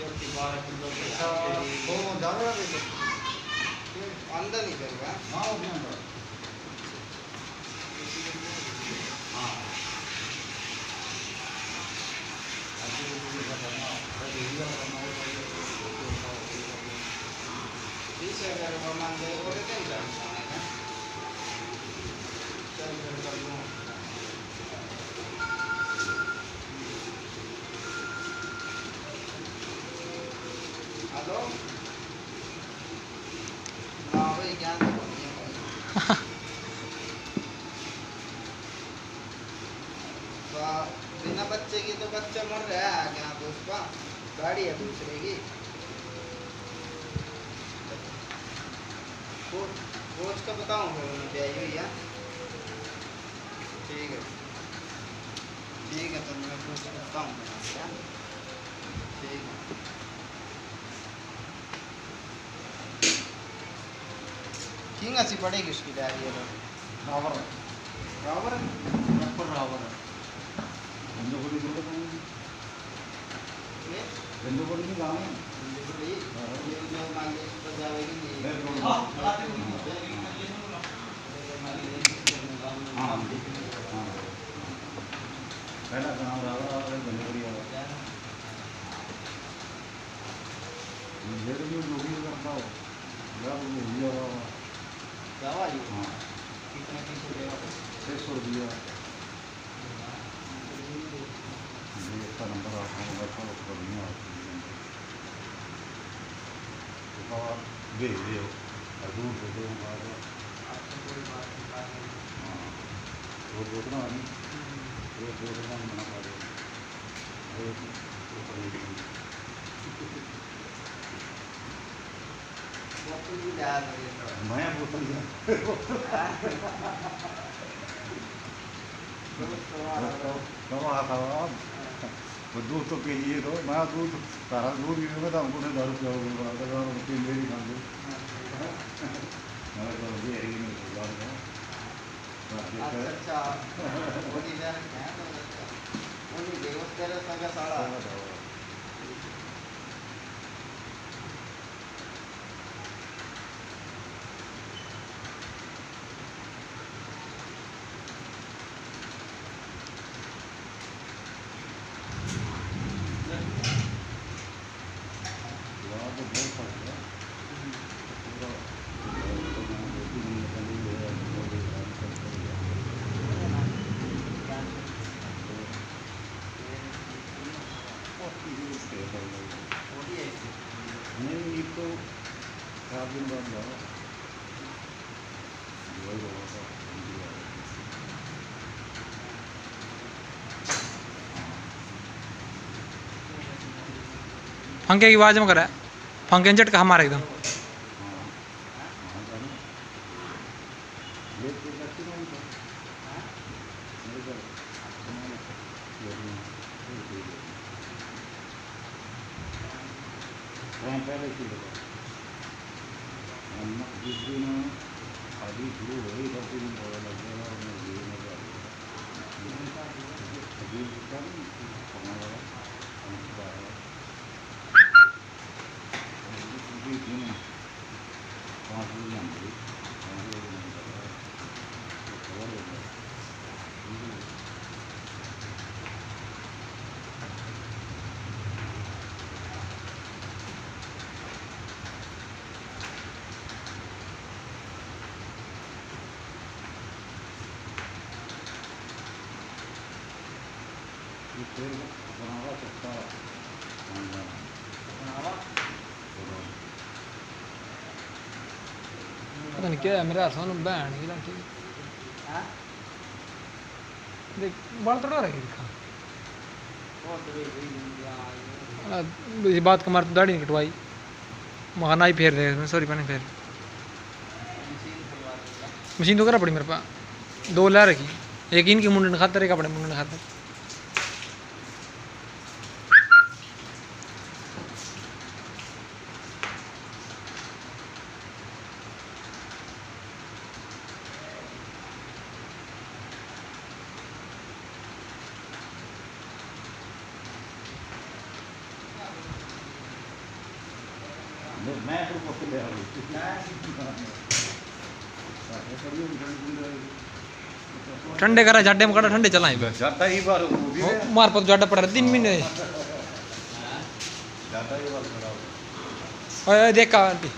वो ज़्यादा अंदर नहीं करेगा। हाँ वो भी अंदर। हाँ बीस अगर वो मान दे वो लेते हैं चल कर लूँ। हेलो हाँ भाई ज्ञान तो बिना बच्चे की तो बच्चा मर रहा है आगे यहाँ पे उसका गाड़ी है दूसरे की कोच का बताऊँ मुझे आई हुई है। ठीक है तो मैं कोच का बताऊँ ठीक है। ठीक है सी पड़ेगी उसकी डायरी है रावर रावर रावर नहीं गाँव में पहला गाँव रावर करता हो दवा कितना 600 रुपया इसका नंबर भेज दो दूर दे दो वो बोलना वो बोलना मना पा रहे मैं बोतल वो दूध तो पी लिए तो मैं दूध सारा दूध पी लूँगा तो हमको नहीं दारू पियाओगे तीन मेरी खा लो नहीं तो खराब दिन बाद जाओ पंखे की आवाज में करा पंखे झटका हमारा एकदम पहले जिस दिन शादी शुरू हुई तब दिन पता लग गया और मैं जीवन में बनावा सकता पता नहीं क्या है मेरे हाथ में बहन की लाठी देख बाल तोड़ा रही दिखा ये बात कमार दाढ़ी नहीं कटवाई महाना ही फेर रहे सॉरी मैंने फेर मशीन तो करा पड़ी मेरे पास 2 ला रखी एक इनकी मुंडन खातर एक अपने मुंडन खातर मैं तो पुੱਛ ਲਿਆ ਹੋਈ ठंडे करा जाडे में कड़ा ठंडे चलाए जाता ही बार हो भी मार पर जाडा पड़ा 3 महीने जाता ही बार खड़ा हो ओए देखा आंटी